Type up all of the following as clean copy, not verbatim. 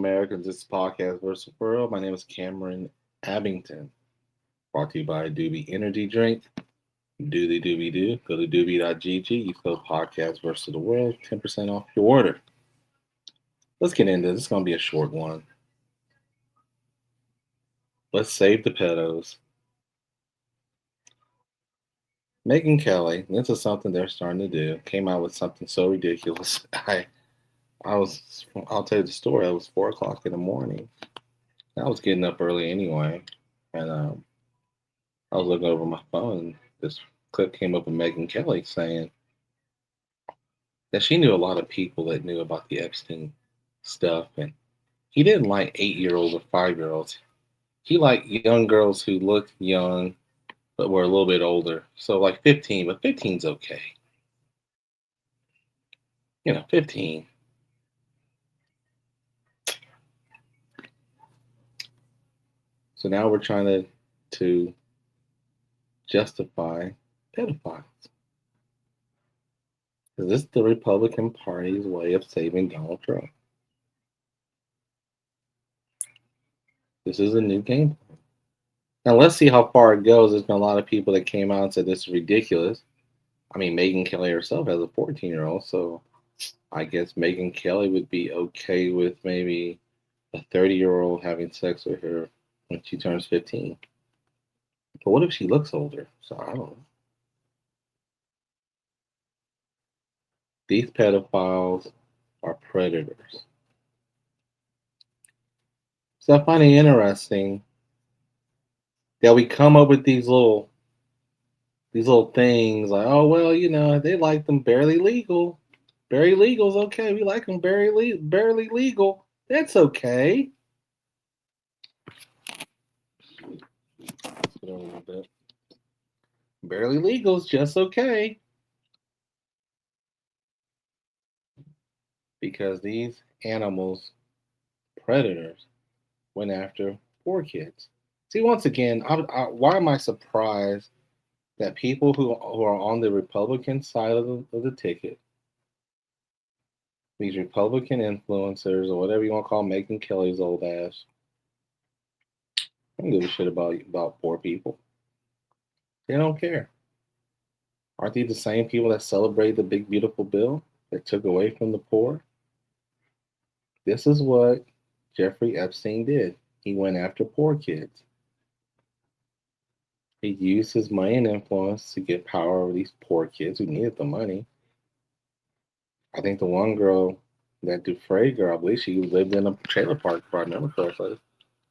Americans. This is Podcast versus World. My name is Cameron Abington. Brought to you by Doobie Energy Drink. Do the Doobie Do. Go to doobie.gg. Use code Podcast versus the World. 10% off your order. Let's get into this. It's going to be a short one. Let's save the pedos. Megan Kelly, this is something they're starting to do, came out with something so ridiculous. I'll tell you the story. It was 4 o'clock in the morning. I was getting up early anyway, and I was looking over my phone, and this clip came up with Megan Kelly saying that she knew a lot of people that knew about the Epstein stuff, and he didn't like 8-year-olds or 5-year-olds. He liked young girls who looked young but were a little bit older. So like 15, but 15's okay. 15. So now we're trying to justify pedophiles. Is this the Republican Party's way of saving Donald Trump? This is a new game plan. Now let's see how far it goes. There's been a lot of people that came out and said this is ridiculous. I mean, Megan Kelly herself has a 14-year-old, so I guess Megan Kelly would be okay with maybe a 30-year-old having sex with her when she turns 15. But what if she looks older? So I don't know. These pedophiles are predators. So I find it interesting that we come up with these little things like, oh well, they like them barely legal. Barely legal's okay. We like them barely legal. That's okay. Let's get over a little bit. Barely legal's just okay. Because these animals, predators, went after poor kids. See, once again, why am I surprised that people who are on the Republican side of the ticket, these Republican influencers or whatever you want to call Megan Kelly's old ass, I don't give a shit about poor people. They don't care. Aren't they the same people that celebrate the big beautiful bill that took away from the poor? This is what Jeffrey Epstein did. He went after poor kids. He used his money and influence to get power over these poor kids who needed the money. I think the one girl, that Dufresne girl, I believe she lived in a trailer park, if I remember correctly.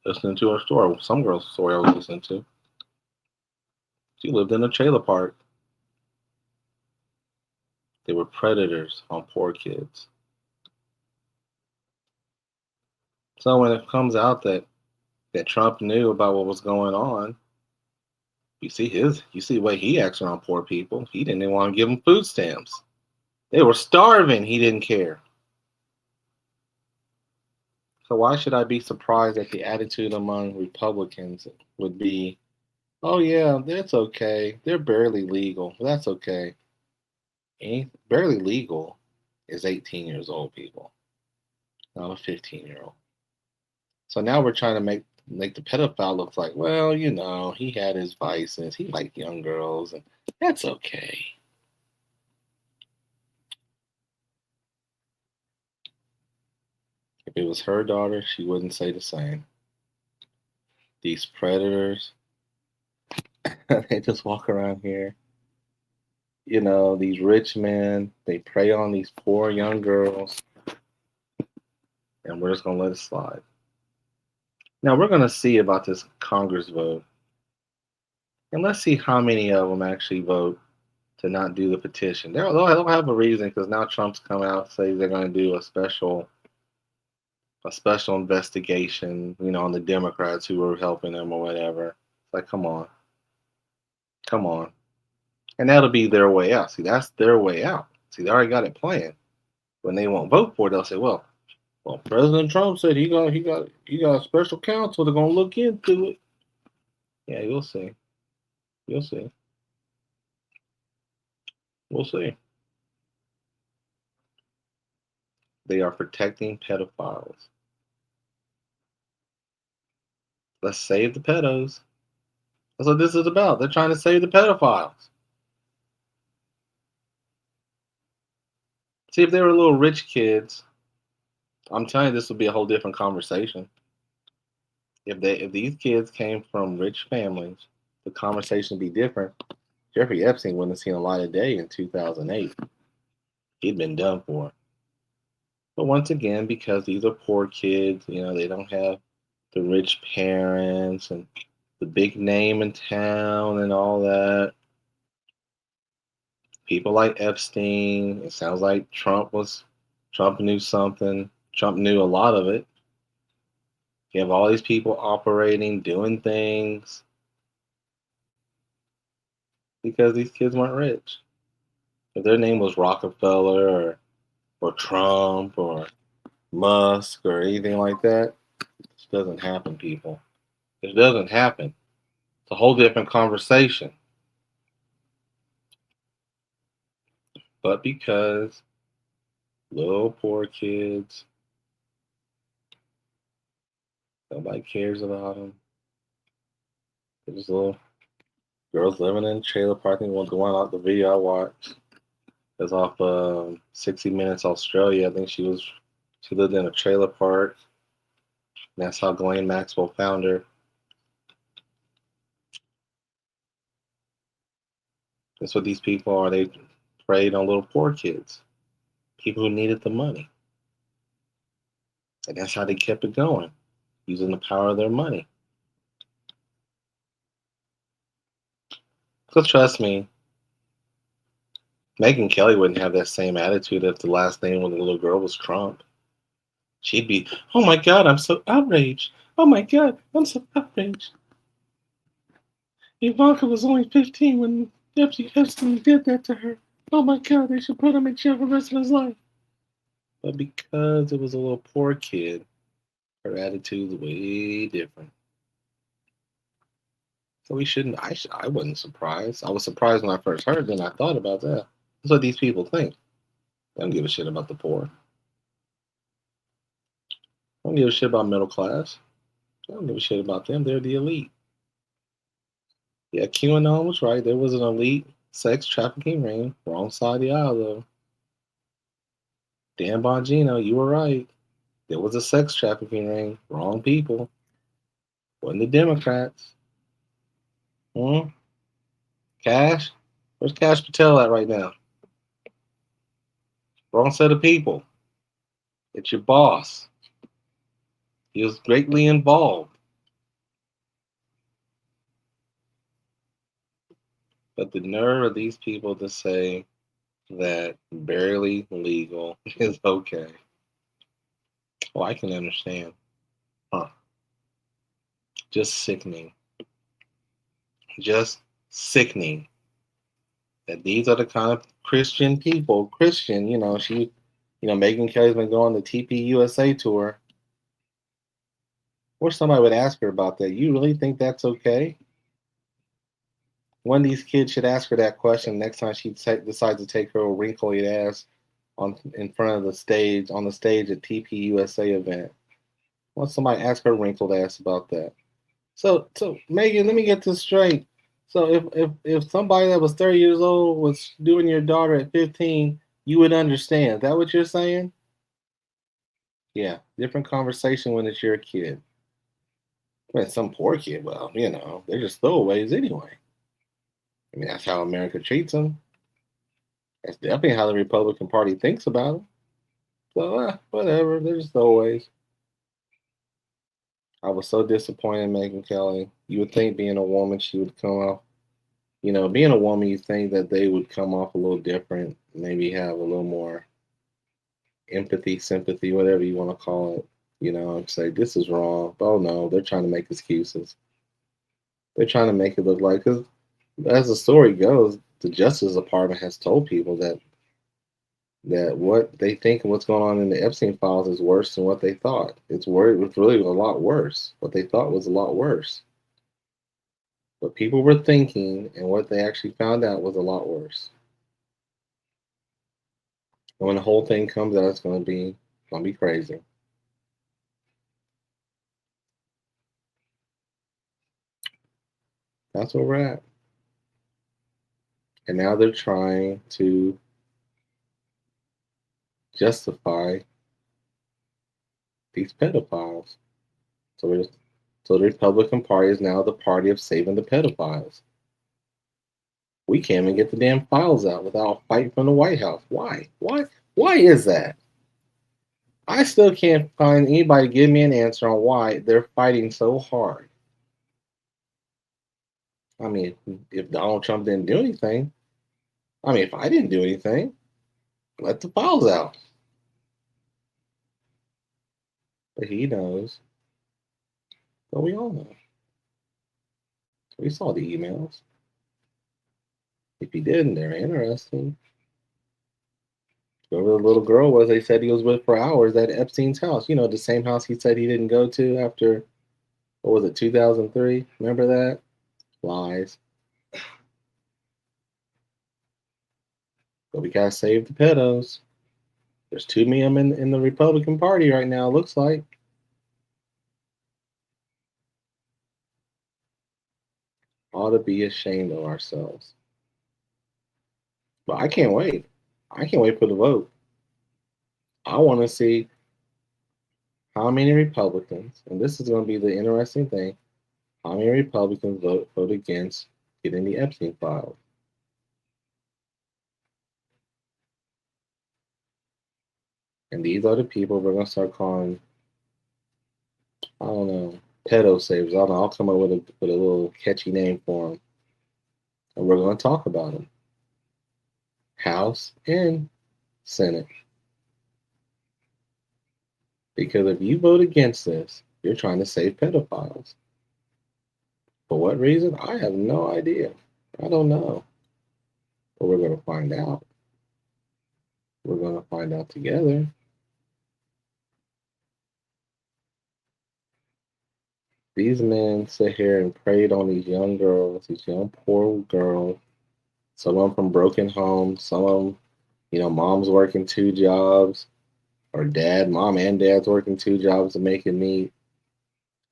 Listening to her story, some girl's story I was listening to. She lived in a trailer park. They were predators on poor kids. So when it comes out that Trump knew about what was going on, you see the way he acts around poor people. He didn't even want to give them food stamps. They were starving. He didn't care. So why should I be surprised that the attitude among Republicans would be, oh yeah, that's okay. They're barely legal. That's okay. Barely legal is 18 years old, people, not a 15-year-old. So now we're trying to make the pedophile look like, well, he had his vices. He liked young girls, and that's okay. If it was her daughter, she wouldn't say the same. These predators, they just walk around here. These rich men, they prey on these poor young girls, and we're just going to let it slide. Now, we're going to see about this Congress vote, and let's see how many of them actually vote to not do the petition. They'll have a reason, because now Trump's come out and says they're going to do a special investigation, on the Democrats who were helping them or whatever. It's like, come on. And that'll be their way out. See, that's their way out. See, they already got it planned. When they won't vote for it, they'll say, well, President Trump said he got a special counsel. They're gonna look into it. Yeah, you'll see. You'll see. We'll see. They are protecting pedophiles. Let's save the pedos. That's what this is about. They're trying to save the pedophiles. See, if they were little rich kids, I'm telling you, this would be a whole different conversation. If these kids came from rich families, the conversation would be different. Jeffrey Epstein wouldn't have seen a light of day in 2008. He'd been done for. But once again, because these are poor kids, they don't have the rich parents and the big name in town and all that. People like Epstein. It sounds like Trump knew something. Trump knew a lot of it. You have all these people operating, doing things because these kids weren't rich. If their name was Rockefeller or Trump or Musk or anything like that, this doesn't happen, people. It doesn't happen. It's a whole different conversation. But because little poor kids, nobody cares about them. They're just little girls living in a trailer park. The one out the video I watched is off 60 Minutes Australia. I think she lived in a trailer park. And that's how Ghislaine Maxwell found her. That's what these people are. They preyed on little poor kids, people who needed the money. And that's how they kept it going, using the power of their money. Because trust me, Megyn Kelly wouldn't have that same attitude if the last name of the little girl was Trump. She'd be, oh my God, I'm so outraged. Oh my God, I'm so outraged. Ivanka was only 15 when Deputy Epstein did that to her. Oh my God, they should put him in jail for the rest of his life. But because it was a little poor kid, her attitude's way different. So we shouldn't. I wasn't surprised. I was surprised when I first heard. Then I thought about that. That's what these people think. They don't give a shit about the poor. They don't give a shit about middle class. They don't give a shit about them. They're the elite. Yeah, QAnon was right. There was an elite sex trafficking ring. Wrong side of the aisle, though. Dan Bongino, you were right. There was a sex trafficking ring. Wrong people. Wasn't the Democrats. Hmm? Cash? Where's Cash Patel at right now? Wrong set of people. It's your boss. He was greatly involved. But the nerve of these people to say that barely legal is okay. Well, I can understand. Huh. Just sickening. Just sickening that these are the kind of Christian people. Christian, Megyn Kelly's been going the TPUSA tour. Or somebody would ask her about that. You really think that's okay? One of these kids should ask her that question next time she decides to take her wrinkly ass in front of the stage on the stage at TPUSA event. Want somebody ask her wrinkled ass about that? So Megan, let me get this straight. So if somebody that was 30 years old was doing your daughter at 15, you would understand. Is that what you're saying? Yeah, different conversation when it's your kid. When it's some poor kid, well, they're just throwaways anyway. I mean, that's how America treats them. That's definitely how the Republican Party thinks about them. So, whatever. They're just throwaways. I was so disappointed in Megyn Kelly. You would think being a woman, she would come off, being a woman, you think that they would come off a little different, maybe have a little more empathy, sympathy, whatever you want to call it, and say, this is wrong. But oh no, they're trying to make excuses. They're trying to make it look like, because as the story goes, the Justice Department has told people that what they think and what's going on in the Epstein files is worse than what they thought. It's really a lot worse. What they thought was a lot worse. What people were thinking and what they actually found out was a lot worse. And when the whole thing comes out, it's gonna be crazy. That's where we're at. And now they're trying to justify these pedophiles. So so the Republican Party is now the party of saving the pedophiles. We can't even get the damn files out without a fight from the White House. Why? Why? Why is that? I still can't find anybody to give me an answer on why they're fighting so hard. I mean, if Donald Trump didn't do anything, I mean, if I didn't do anything, let the files out. But he knows. But we all know. We saw the emails. If he didn't, they're interesting. Whoever the little girl was, they said he was with for hours at Epstein's house. You know, the same house he said he didn't go to after, what was it, 2003? Remember that? Lies. But we gotta save the pedos. There's too many of them in the Republican Party right now, looks like. Ought to be ashamed of ourselves. But I can't wait. I can't wait for the vote. I want to see how many Republicans, and this is going to be the interesting thing, how many Republicans vote against getting the Epstein files. And these are the people we're going to start calling, I don't know, pedo savers. I don't know. I'll come up with a little catchy name for them. And we're going to talk about them. House and Senate. Because if you vote against this, you're trying to save pedophiles. For what reason? I have no idea. I don't know. But we're going to find out. We're going to find out together. These men sit here and preyed on these young girls, these young poor girls. Some of them from broken homes. Some of them, mom's working two jobs, or mom and dad's working two jobs to make it meet.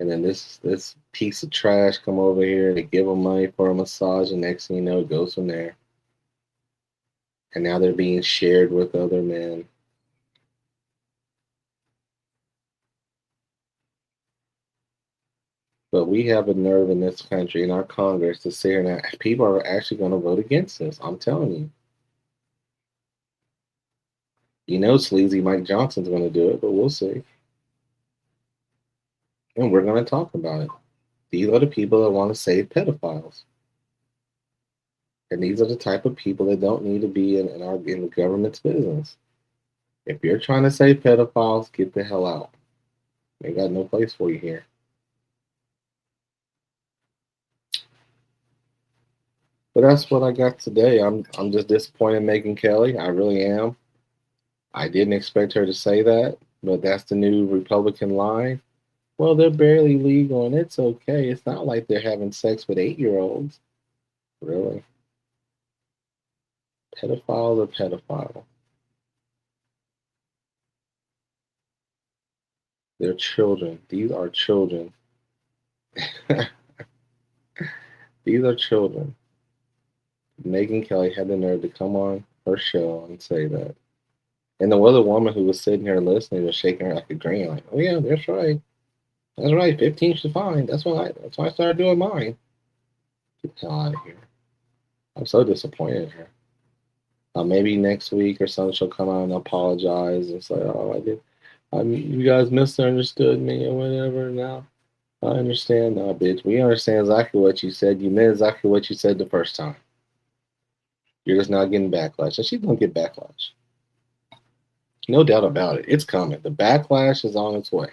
And then this piece of trash come over here to give them money for a massage, and next thing you know, it goes from there. And now they're being shared with other men. But we have a nerve in this country, in our Congress, to say that people are actually going to vote against this. I'm telling you. Sleazy Mike Johnson's going to do it, but we'll see. And we're going to talk about it. These are the people that want to save pedophiles. And these are the type of people that don't need to be in the government's business. If you're trying to save pedophiles, get the hell out. They got no place for you here. But that's what I got today. I'm just disappointed in Megyn Kelly. I really am. I didn't expect her to say that, but that's the new Republican line. Well, they're barely legal and it's okay. It's not like they're having sex with 8-year-olds. Really? Pedophile or pedophile? They're children. These are children. These are children. Megyn Kelly had the nerve to come on her show and say that. And the other woman who was sitting here listening was shaking her like a green, like, "Oh yeah, that's right. That's right. 15 is fine. That's why I started doing mine." Get the hell out of here. I'm so disappointed in her. Maybe next week or something she'll come out and apologize and say, "Oh, I did. You guys misunderstood me or whatever." Now I understand now, bitch. We understand exactly what you said. You meant exactly what you said the first time. You're just not getting backlash. And she's gonna get backlash. No doubt about it. It's coming. The backlash is on its way.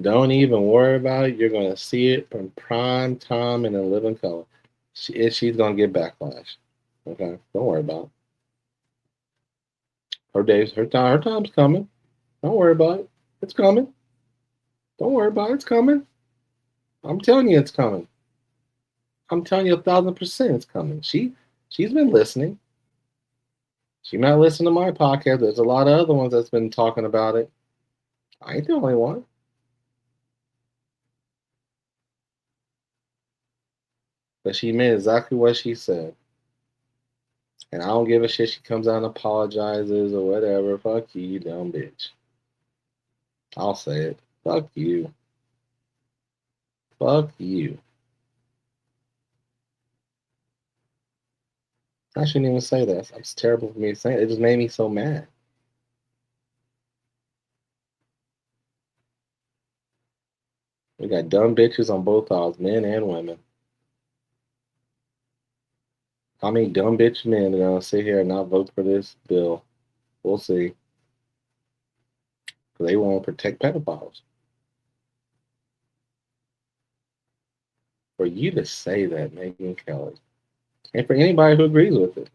Don't even worry about it. You're going to see it from prime time and in living color. She's going to get backlash. Okay? Don't worry about it. Her time's coming. Don't worry about it. It's coming. Don't worry about it. It's coming. I'm telling you it's coming. I'm telling you 1,000% it's coming. She's been listening. She might listen to my podcast. There's a lot of other ones that's been talking about it. I ain't the only one. But she meant exactly what she said. And I don't give a shit. She comes out and apologizes or whatever. Fuck you, you dumb bitch. I'll say it. Fuck you. Fuck you. I shouldn't even say that. It's terrible for me to say it. It just made me so mad. We got dumb bitches on both sides, men and women. How many dumb bitch men are gonna sit here and not vote for this bill? We'll see. Because they want to protect pedophiles. For you to say that, Megan Kelly, and for anybody who agrees with it,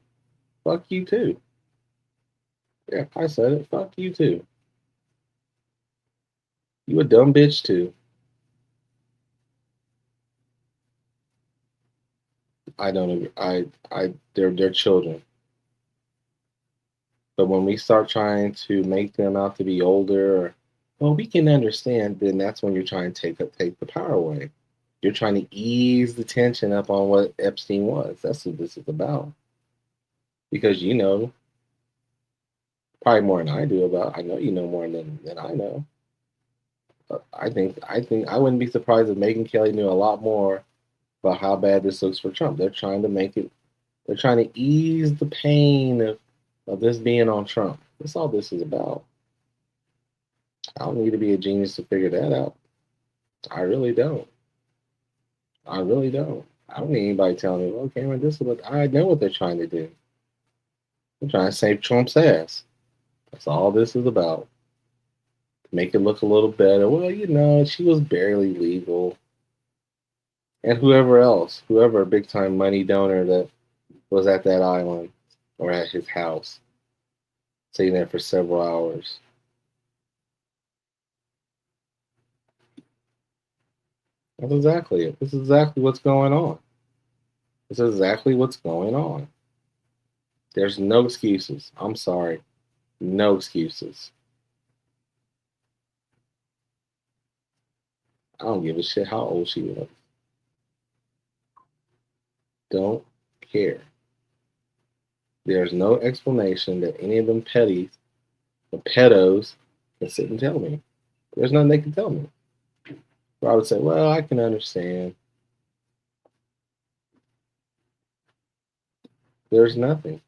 fuck you too. Yeah, I said it. Fuck you too. You a dumb bitch too. I don't agree. They're children. But when we start trying to make them out to be older, or, well, we can understand. Then that's when you're trying to take the power away. You're trying to ease the tension up on what Epstein was. That's what this is about. Because you know probably more than I do about. I know you know more than I know. I think I wouldn't be surprised if Megyn Kelly knew a lot more about how bad this looks for Trump. They're trying to make it. They're trying to ease the pain of this being on Trump. That's all this is about. I don't need to be a genius to figure that out. I really don't. I really don't. I don't need anybody telling me, well, Cameron, this is what I know what they're trying to do. They're trying to save Trump's ass. That's all this is about. Make it look a little better. Well, you know, she was barely legal. And whoever else, whoever big time money donor that was at that island or at his house, sitting there for several hours. That's exactly it. This is exactly what's going on. This is exactly what's going on. There's no excuses. I'm sorry. No excuses. I don't give a shit how old she was. Don't care. There's no explanation that any of them petties, the pedos, can sit and tell me. There's nothing they can tell me. Or I would say, well, I can understand. There's nothing.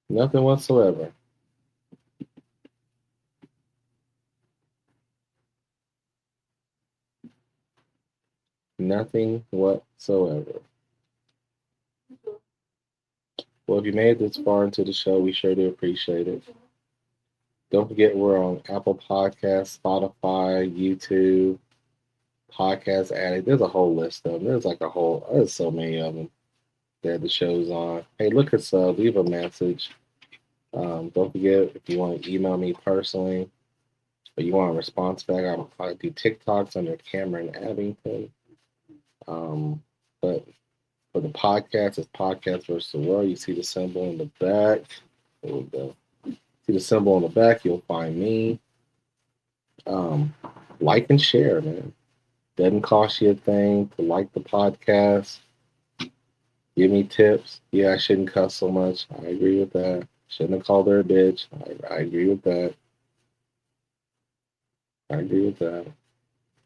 Nothing whatsoever. Nothing whatsoever. Well, if you made it this far into the show, we sure do appreciate it. Don't forget we're on Apple Podcasts, Spotify, YouTube, Podcast Addict. There's a whole list of them. There's so many of them that the show's on. Hey, look us up, leave a message. Don't forget if you want to email me personally, or you want a response back, I do TikToks under Cameron Abington. But for the podcast, it's Podcast versus the World. You see the symbol in the back. There we go. See the symbol on the back, you'll find me. Like and share, man. Doesn't cost you a thing to like the podcast. Give me tips. Yeah, I shouldn't cuss so much. I agree with that. Shouldn't have called her a bitch. I agree with that. I agree with that.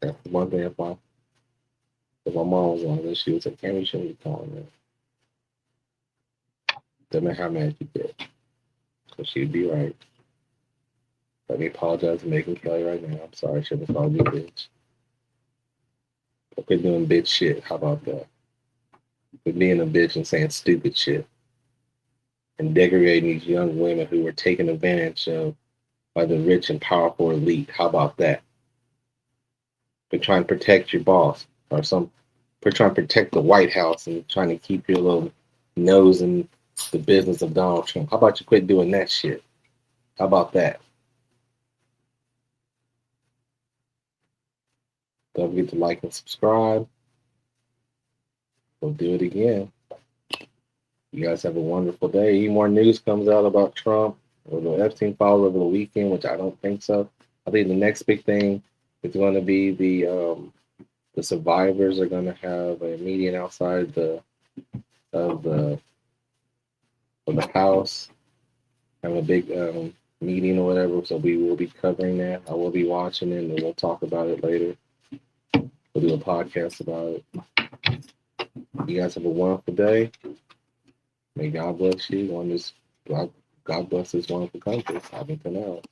That's the one thing if my mom was on this, she would say, Cammy, you shouldn't be calling her. Doesn't matter how mad you get. So she'd be right. Let me apologize to Megan Kelly right now. I'm sorry, I shouldn't have called you a bitch. Quit doing bitch shit. How about that? Quit being a bitch and saying stupid shit. And degrading these young women who were taken advantage of by the rich and powerful elite. How about that? For trying to protect your boss or for trying to protect the White House and trying to keep your little nose in the business of Donald Trump. How about you quit doing that shit? How about that? Don't forget to like and subscribe. We'll do it again. You guys have a wonderful day. Any more news comes out about Trump or the Epstein files over the weekend, which I don't think so. I think the next big thing is going to be the the survivors are going to have a meeting outside of the of the house, have a big meeting or whatever. So we will be covering that. I will be watching it, and we'll talk about it later. We'll do a podcast about it. You guys have a wonderful day. May God bless you. God bless this wonderful country. Having to know.